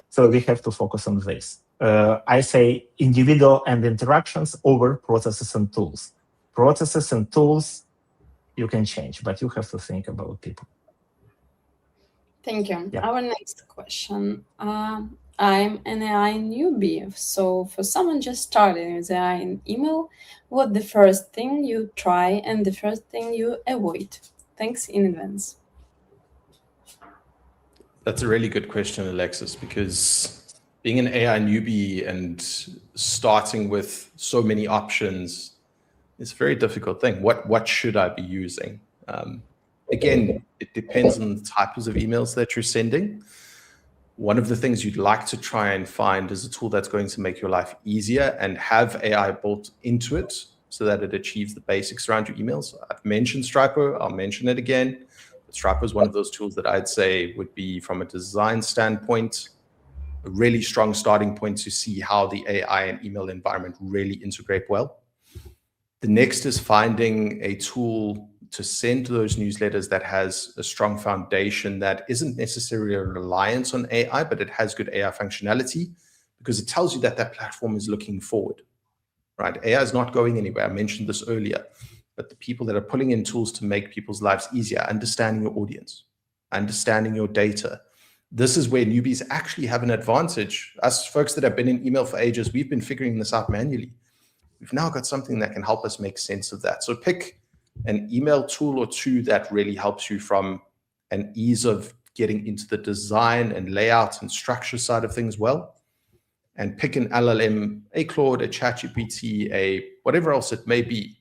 So we have to focus on this. I say individual and interactions over processes and tools. Processes and tools you can change, but you have to think about people. Thank you. Yeah. Our next question. I'm an AI newbie. So for someone just starting with AI in email, what the first thing you try and the first thing you avoid? Thanks in advance. That's a really good question, Alexis, because being an AI newbie and starting with so many options is a very difficult thing. What should I be using? Again, it depends on the types of emails that you're sending. One of the things you'd like to try and find is a tool that's going to make your life easier and have AI built into it so that it achieves the basics around your emails. I've mentioned Stripo, I'll mention it again. Stripo is one of those tools that I'd say would be, from a design standpoint, a really strong starting point to see how the AI and email environment really integrate well. The next is finding a tool to send those newsletters that has a strong foundation that isn't necessarily a reliance on AI, but it has good AI functionality, because it tells you that that platform is looking forward, right? AI is not going anywhere. I mentioned this earlier, but the people that are pulling in tools to make people's lives easier, understanding your audience, understanding your data. This is where newbies actually have an advantage. Us folks that have been in email for ages, we've been figuring this out manually. We've now got something that can help us make sense of that. So pick an email tool or two that really helps you from an ease of getting into the design and layout and structure side of things well. And pick an LLM, a Claude, a ChatGPT, a whatever else it may be,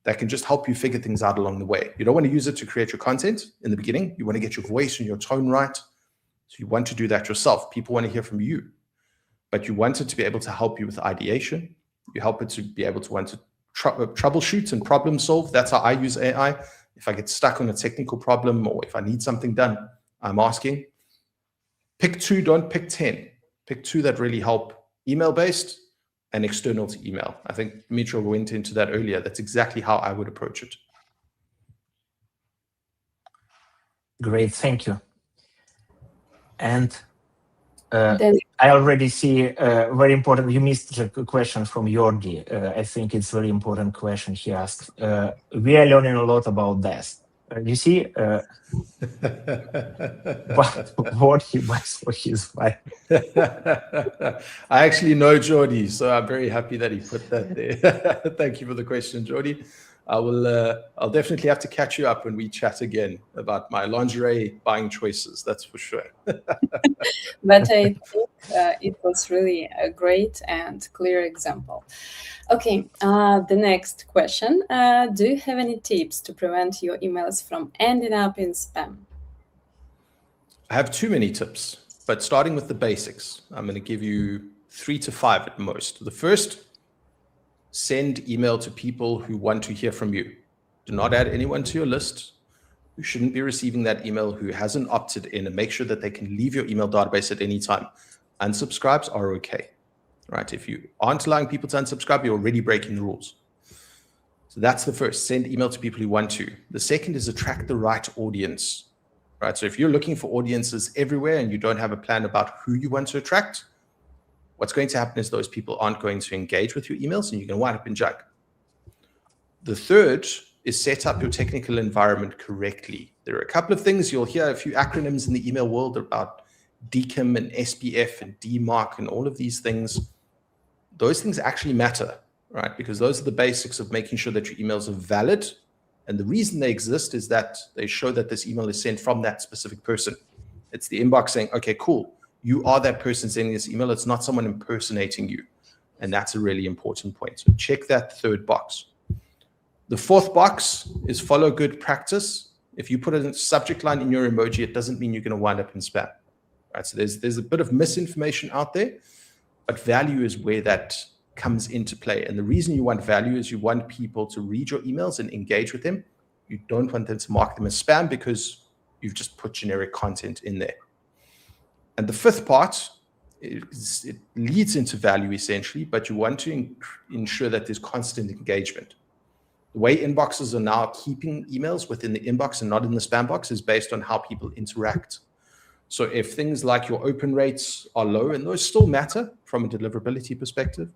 that can just help you figure things out along the way. You don't want to use it to create your content in the beginning. You want to get your voice and your tone right. So you want to do that yourself. People want to hear from you, but you want it to be able to help you with ideation. You help it to be able to want to troubleshoot and problem solve. That's how I use AI. If I get stuck on a technical problem or if I need something done, I'm asking. Pick two, don't pick 10. Pick two that really help email-based and external to email. I think Dmytro went into that earlier. That's exactly how I would approach it. Great, thank you. And I already see very important, you missed a question from Jordi. I think it's a very important question he asked. We are learning a lot about this. You see what he buys for his wife. I actually know Jordi, so I'm very happy that he put that there. Thank you for the question, Jordi. I'll definitely have to catch you up when we chat again about my lingerie buying choices. That's for sure. But I think it was really a great and clear example. Okay, the next question. Do you have any tips to prevent your emails from ending up in spam? I have too many tips, but starting with the basics, I'm going to give you 3 to 5 at most. The first, send email to people who want to hear from you. Do not add anyone to your list who shouldn't be receiving that email, who hasn't opted in, and make sure that they can leave your email database at any time. Unsubscribes are okay, right? If you aren't allowing people to unsubscribe, you're already breaking the rules. So that's the first, send email to people who want to. The second is attract the right audience, right? So if you're looking for audiences everywhere and you don't have a plan about who you want to attract, what's going to happen is those people aren't going to engage with your emails and you're going to wind up in junk. The third is set up your technical environment correctly. There are a couple of things. You'll hear a few acronyms in the email world about DKIM and SPF and DMARC and all of these things. Those things actually matter, right? Because those are the basics of making sure that your emails are valid. And the reason they exist is that they show that this email is sent from that specific person. It's the inbox saying, okay, cool, you are that person sending this email. It's not someone impersonating you. And that's a really important point. So check that third box. The fourth box is follow good practice. If you put a subject line in your emoji, it doesn't mean you're going to wind up in spam. Right? So there's a bit of misinformation out there, but value is where that comes into play. And the reason you want value is you want people to read your emails and engage with them. You don't want them to mark them as spam because you've just put generic content in there. And the fifth part, it leads into value essentially, but you want to ensure that there's constant engagement. The way inboxes are now keeping emails within the inbox and not in the spam box is based on how people interact. So if things like your open rates are low, and those still matter from a deliverability perspective,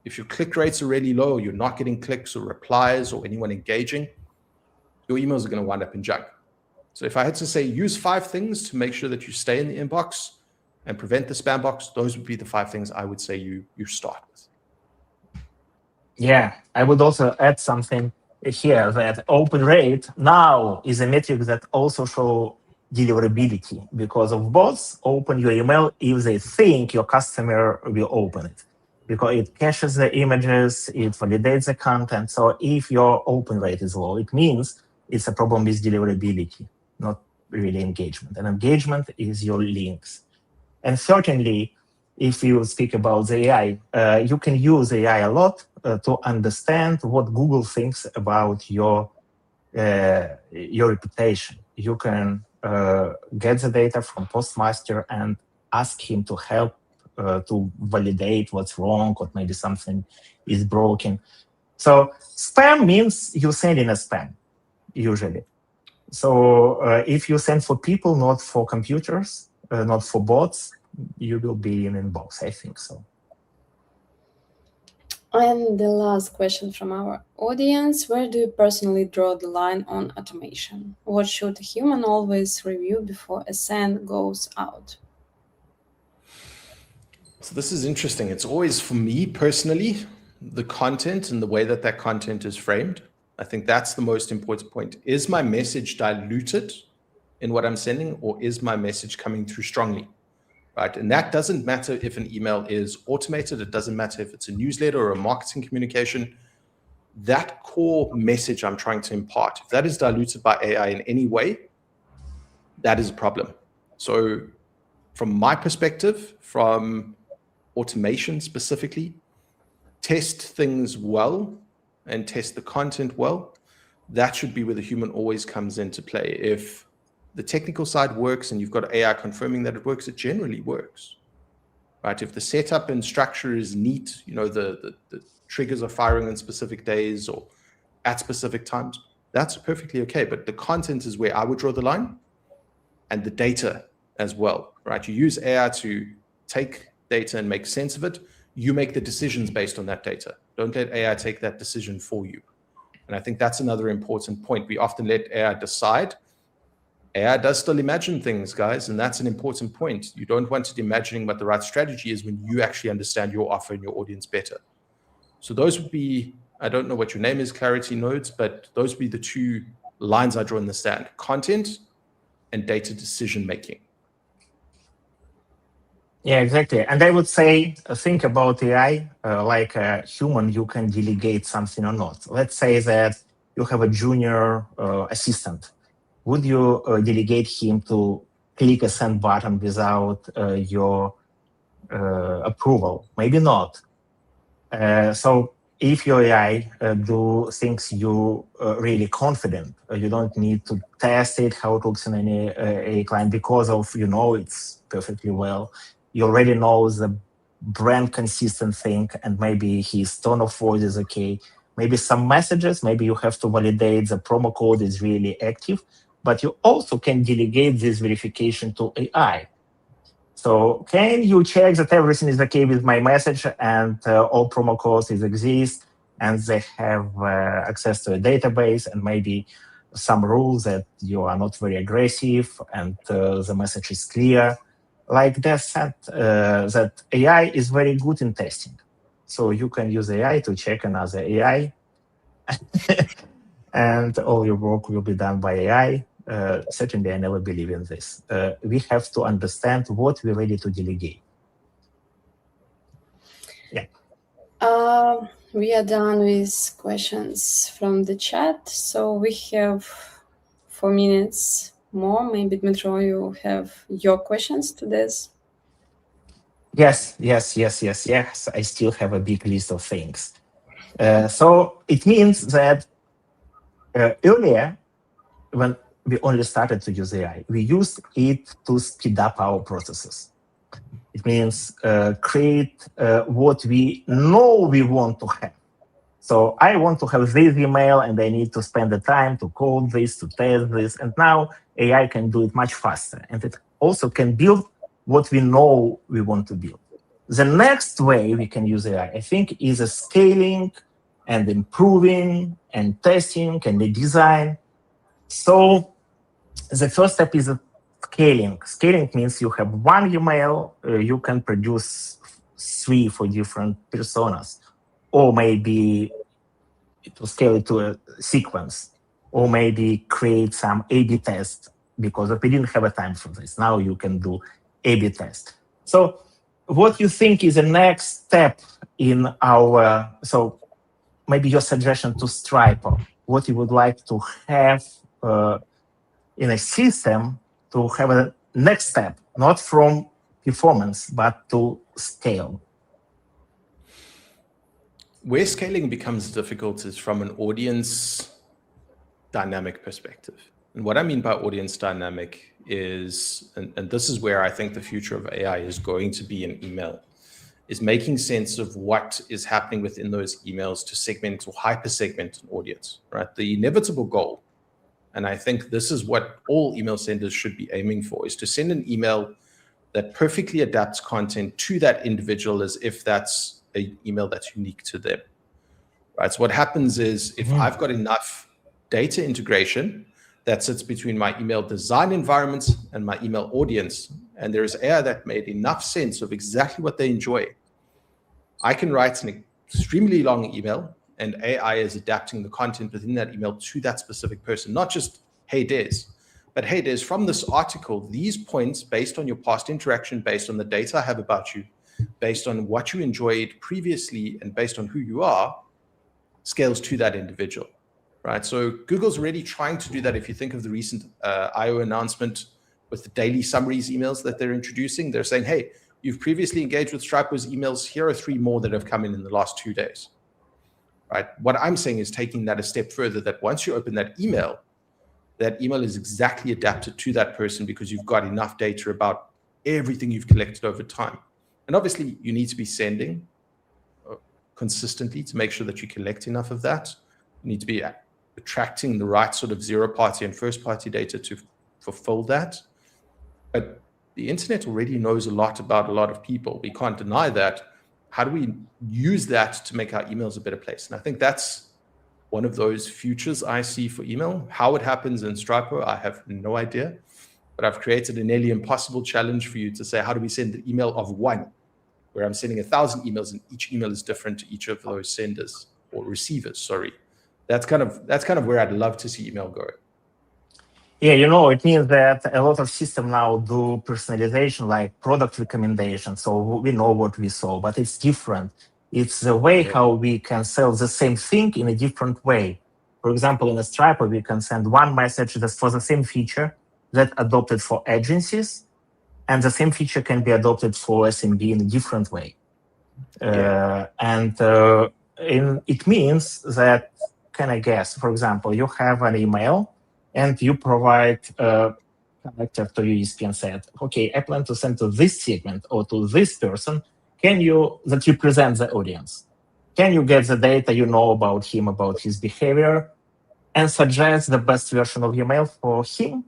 if your click rates are really low, you're not getting clicks or replies or anyone engaging, your emails are going to wind up in junk. So if I had to say use 5 things to make sure that you stay in the inbox and prevent the spam box, those would be the 5 things I would say you start with. Yeah, I would also add something here that open rate now is a metric that also show deliverability, because of both open your email if they think your customer will open it, because it caches the images, it validates the content. So if your open rate is low, it means it's a problem with deliverability, not really engagement. And engagement is your links. And certainly, if you speak about the AI, you can use AI a lot to understand what Google thinks about your reputation. You can get the data from Postmaster and ask him to help to validate what's wrong, or maybe something is broken. So spam means you send in a spam, usually. So if you send for people, not for computers, not for bots, you will be in inbox, I think so. And the last question from our audience: where do you personally draw the line on automation? What should a human always review before a send goes out? So this is interesting. It's always, for me personally, the content and the way that that content is framed. I think that's the most important point. Is my message diluted in what I'm sending, or is my message coming through strongly? Right? And that doesn't matter if an email is automated. It doesn't matter if it's a newsletter or a marketing communication. That core message I'm trying to impart, if that is diluted by AI in any way, that is a problem. So from my perspective, from automation specifically, test things well and test the content well. That should be where the human always comes into play. If the technical side works and you've got AI confirming that it works, it generally works, right? If the setup and structure is neat, you know, the triggers are firing on specific days or at specific times, that's perfectly okay. But the content is where I would draw the line, and the data as well, right? You use AI to take data and make sense of it. You make the decisions based on that data. Don't let AI take that decision for you. And I think that's another important point. We often let AI decide. AI does still imagine things, guys, and that's an important point. You don't want it imagining what the right strategy is when you actually understand your offer and your audience better. So those would be, I don't know what your name is, Clarity Nodes, but those would be the 2 lines I draw in the sand: content and data decision making. Yeah, exactly. And I would say, think about AI like a human. You can delegate something or not. Let's say that you have a junior assistant. Would you delegate him to click a send button without your approval? Maybe not. So if your AI do things you really confident, you don't need to test it, how it looks in any a client, because of, you know, it's perfectly well. You already know the brand consistent thing, and maybe his tone of voice is okay. Maybe some messages, maybe you have to validate the promo code is really active, but you also can delegate this verification to AI. So can you check that everything is okay with my message and all promo codes exist? and they have access to a database and maybe some rules that you are not very aggressive and the message is clear. Like they said, that AI is very good in testing. So you can use AI to check another AI and all your work will be done by AI. Certainly, I never believe in this. We have to understand what we're ready to delegate. Yeah. We are done with questions from the chat. So we have 4 minutes more. Maybe, Dmytro, you have your questions to this? Yes. I still have a big list of things. So it means that earlier, when we only started to use AI, we used it to speed up our processes. It means create what we know we want to have. So I want to have this email and I need to spend the time to code this, to test this. And now AI can do it much faster. And it also can build what we know we want to build. The next way we can use AI, I think, is a scaling and improving and testing and the design. So the first step is scaling. Scaling means you have one email, you can produce 3 for different personas, or maybe it will scale it to a sequence, or maybe create some A/B test, because we didn't have a time for this. Now you can do A/B test. So what you think is the next step in our, so maybe your suggestion to Stripe, what you would like to have in a system to have a next step, not from performance, but to scale? Where scaling becomes difficult is from an audience dynamic perspective. And what I mean by audience dynamic is, and this is where I think the future of AI is going to be in email, is making sense of what is happening within those emails to segment or hyper-segment an audience, right? The inevitable goal, and I think this is what all email senders should be aiming for, is to send an email that perfectly adapts content to that individual as if that's an email that's unique to them, right? So what happens is if I've got enough data integration that sits between my email design environments and my email audience, and there is AI that made enough sense of exactly what they enjoy, I can write an extremely long email and AI is adapting the content within that email to that specific person, not just, hey, Des, but hey, Des, from this article, these points based on your past interaction, based on the data I have about you, based on what you enjoyed previously, and based on who you are, scales to that individual, right? So Google's already trying to do that. If you think of the recent I/O announcement with the daily summaries emails that they're introducing, they're saying, hey, you've previously engaged with Stripe's emails. Here are 3 more that have come in the last 2 days, right? What I'm saying is taking that a step further, that once you open that email is exactly adapted to that person because you've got enough data about everything you've collected over time. And obviously, you need to be sending consistently to make sure that you collect enough of that. You need to be attracting the right sort of zero-party and first-party data to fulfill that. But the internet already knows a lot about a lot of people. We can't deny that. How do we use that to make our emails a better place? And I think that's one of those futures I see for email. How it happens in Stripe, I have no idea. But I've created a nearly impossible challenge for you to say, how do we send an email of 1, where I'm sending 1,000 emails and each email is different to each of those senders or receivers, sorry. That's kind of where I'd love to see email go. Yeah, it means that a lot of systems now do personalization, like product recommendations. So we know what we saw, but it's different. It's the way how we can sell the same thing in a different way. For example, in a Stripe, we can send one message that's for the same feature that adopted for agencies, and the same feature can be adopted for SMB in a different way. It means that, can I guess, for example, you have an email and you provide a connector to USP and said, okay, I plan to send to this segment or to this person. That represents the audience. Can you get the data you know about him, about his behavior, and suggest the best version of email for him?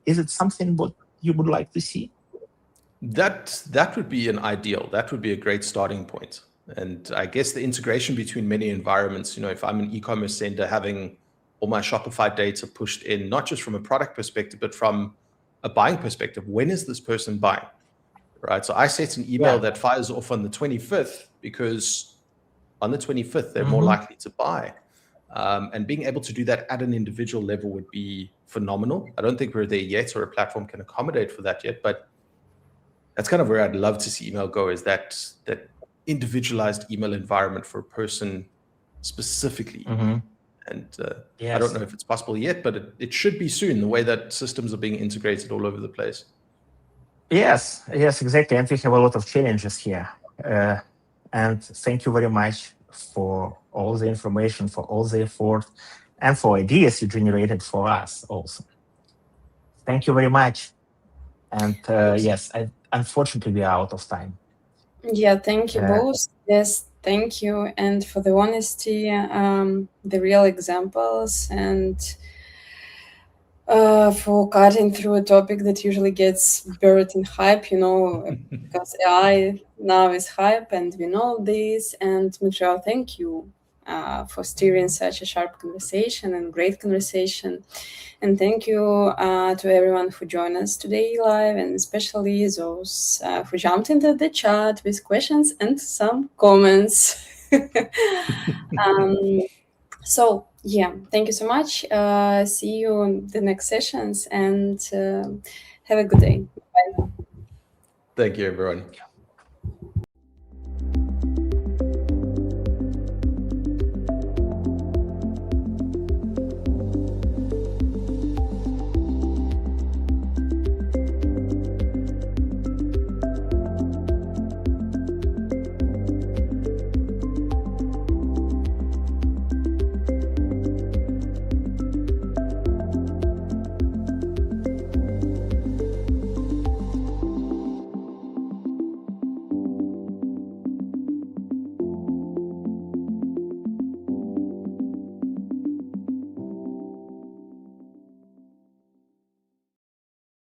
Is it something what you would like to see? That would be an ideal. That would be a great starting point. And I guess the integration between many environments, if I'm an e-commerce sender, having all my Shopify data pushed in, not just from a product perspective, but from a buying perspective. When is this person buying? Right. So I set an email that fires off on the 25th because on the 25th, they're more likely to buy. And being able to do that at an individual level would be phenomenal. I don't think we're there yet, or a platform can accommodate for that yet, but that's kind of where I'd love to see email go, is that individualized email environment for a person specifically. And I don't know if it's possible yet, but it should be soon, the way that systems are being integrated all over the place. Yes, exactly. And we have a lot of challenges here. And thank you very much for all the information, for all the effort, and for ideas you generated for us also. Thank you very much. And yes, unfortunately, we are out of time. Yeah, thank you both. Yes, thank you. And for the honesty, the real examples, and for cutting through a topic that usually gets buried in hype, because AI now is hype, and we know this. And Dmytro, thank you for steering such a sharp conversation and great conversation. And thank you to everyone who joined us today live, and especially those who jumped into the chat with questions and some comments. So yeah, thank you so much. See you in the next sessions, and have a good day. Bye. Thank you, everyone.